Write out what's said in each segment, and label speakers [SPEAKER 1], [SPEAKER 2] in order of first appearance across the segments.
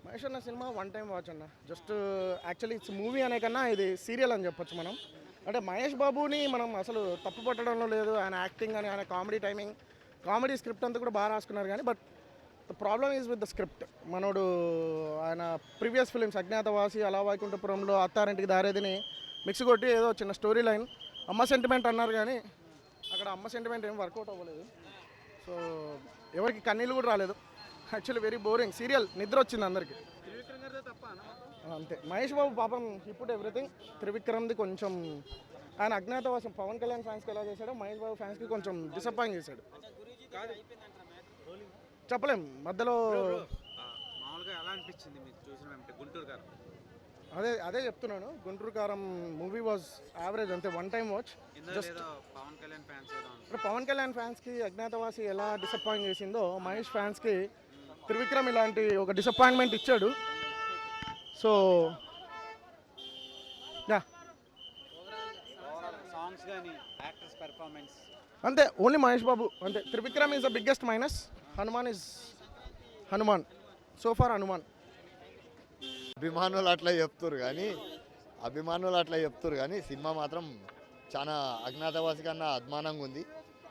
[SPEAKER 1] మహేష్ అన్న cinema one time watch అన్న. Just actually it's movie అనే కన్నా ఇది సీరియల్ అని చెప్పొచ్చు మనం. అంటే మహేష్ బాబుని మనం అసలు తప్పు పట్టడంలో లేదు. ఆయన యాక్టింగ్ అని, ఆయన కామెడీ టైమింగ్, కామెడీ స్క్రిప్ట్ అంతా కూడా బాగా రాసుకున్నారు. కానీ but the problem is with the script. మనోడు ఆయన ప్రీవియస్ ఫిలిమ్స్ అజ్ఞాతవాసి, అలా వైకుంఠపురంలో, అత్తారింటికి దారేదిని మిక్స్ కొట్టి ఏదో చిన్న స్టోరీ లైన్ అమ్మ సెంటిమెంట్ అన్నారు. కానీ అక్కడ అమ్మ సెంటిమెంట్ ఏం వర్కౌట్ అవ్వలేదు. సో ఎవరికి కన్నీళ్ళు కూడా రాలేదు. Actually very boring serial. నిద్ర వచ్చింది అందరికి అంతే. మహేష్ బాబు పాపం ఇప్పుడు ఎవ్రీథింగ్. త్రివిక్రమ్ది కొంచెం ఆయన అజ్ఞాతవాసం పవన్ కళ్యాణ్ ఫ్యాన్స్కి ఎలా చేశాడో మహేష్ బాబు ఫ్యాన్స్కి కొంచెం డిసప్పాయింట్ చేశాడు. చెప్పలేం మధ్యలో.
[SPEAKER 2] మామూలుగా ఎలా అనిపించింది మీకు చూసిన గుంటూరు కారం?
[SPEAKER 1] అదే చెప్తున్నాను. Guntur Kaaram movie was average అంతే. One time watch. Just
[SPEAKER 2] Pavan Kalyan fans
[SPEAKER 1] ఇప్పుడు పవన్ కళ్యాణ్ ఫ్యాన్స్కి అజ్ఞాతవాసి ఎలా డిసప్పాయింట్ చేసిందో మహేష్ ఫ్యాన్స్కి త్రివిక్రమ్ ఇలాంటి ఒక డిసప్పాయింట్మెంట్ ఇచ్చాడు. సో యా,
[SPEAKER 2] సాంగ్స్ కానీ యాక్టర్స్ పెర్ఫార్మెన్స్
[SPEAKER 1] అంతే. ఓన్లీ మహేష్ బాబు అంతే. Trivikram is the biggest minus. Hanuman is Hanuman. So far Hanuman.
[SPEAKER 3] అభిమానులు అట్లా చెప్తారు కానీ సినిమా మాత్రం చాలా అజ్ఞాతవాసి కన్నా అద్మానంగా ఉంది.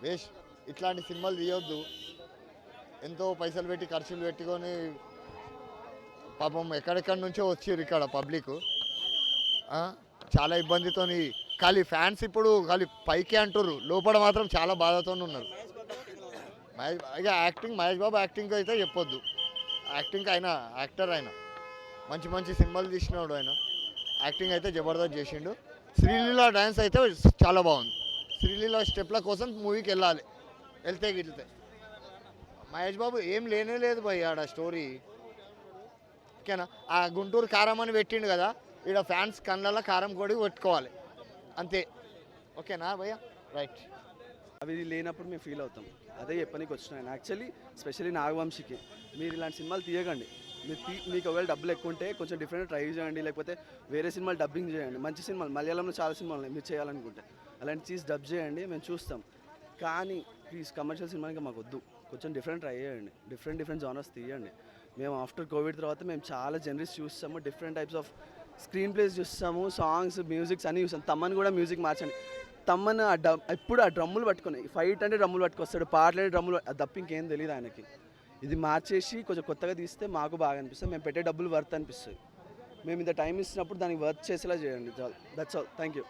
[SPEAKER 3] వేష్ ఇట్లాంటి సినిమాలు తీయొద్దు. ఎంతో పైసలు పెట్టి ఖర్చులు పెట్టుకొని పాపం ఎక్కడెక్కడి నుంచో వచ్చారు ఇక్కడ పబ్లిక్. చాలా ఇబ్బందితో ఖాళీ ఫ్యాన్స్ ఇప్పుడు ఖాళీ పైకి అంటారు, లోపల మాత్రం చాలా బాధతో ఉన్నారు. ఇక యాక్టింగ్ మహేష్ బాబు యాక్టింగ్ అయితే చెప్పొద్దు. యాక్టింగ్ ఆయన యాక్టర్, ఆయన మంచి మంచి సినిమాలు తీసినాడు. ఆయన యాక్టింగ్ అయితే జబర్దస్త్ చేసిండు. శ్రీలీల డ్యాన్స్ అయితే చాలా బాగుంది. శ్రీలీల స్టెప్ల కోసం మూవీకి వెళ్తే మహేష్ బాబు ఏం లేనే లేదు భయ్ ఆడ స్టోరీ. ఓకేనా, ఆ గుంటూరు కారం అని పెట్టిండు కదా, ఈడ ఫ్యాన్స్ కళ్ళల్లో కారం కొడి పెట్టుకోవాలి అంతే. ఓకేనా భయ్య? రైట్.
[SPEAKER 4] అవి లేనప్పుడు మేము ఫీల్ అవుతాం. అదే చెప్పనీకి వచ్చినాను యాక్చువల్లీ. స్పెషల్లీ నాగవంశికి మీరు ఇలాంటి సినిమాలు తీయకండి. మీకు ఒకవేళ డబ్బులు ఎక్కువ ఉంటే కొంచెం డిఫరెంట్ ట్రై చేయండి, లేకపోతే వేరే సినిమాలు డబ్బింగ్ చేయండి. మంచి సినిమాలు మలయాళంలో చాలా సినిమాలు ఉన్నాయి మీరు చేయాలనుకుంటే, అలాంటి చీజ్ డబ్ చేయండి, మేము చూస్తాం. కానీ ప్లీజ్ కమర్షియల్ సినిమాకి మాకు వద్దు. కొంచెం డిఫరెంట్ ట్రై చేయండి, డిఫరెంట్ జానర్స్ తీయండి. మేము ఆఫ్టర్ కోవిడ్ తర్వాత మేము చాలా జనరీస్ చూస్తాము, different types off screen place చూస్తాము, సాంగ్స్, మ్యూజిక్స్ అన్నీ చూస్తాం. తమ్మని కూడా మ్యూజిక్ మార్చండి. తమ్మని ఎప్పుడు ఆ డ్రమ్ములు పట్టుకుని ఫైట్ అంటే డ్రమ్ములు పట్టుకొస్తాడు, పాటలు డ్రమ్ములు, అది తప్ప ఇంకేం తెలియదు ఆయనకి. ఇది మార్చేసి కొంచెం కొత్తగా తీస్తే మాకు బాగా అనిపిస్తుంది. మేము పెట్టే డబ్బులు వర్త్ అనిపిస్తుంది. మేము ఇంత టైం ఇస్తున్నప్పుడు దానికి వర్త్ చేసేలా చేయండి. That's all. Thank you.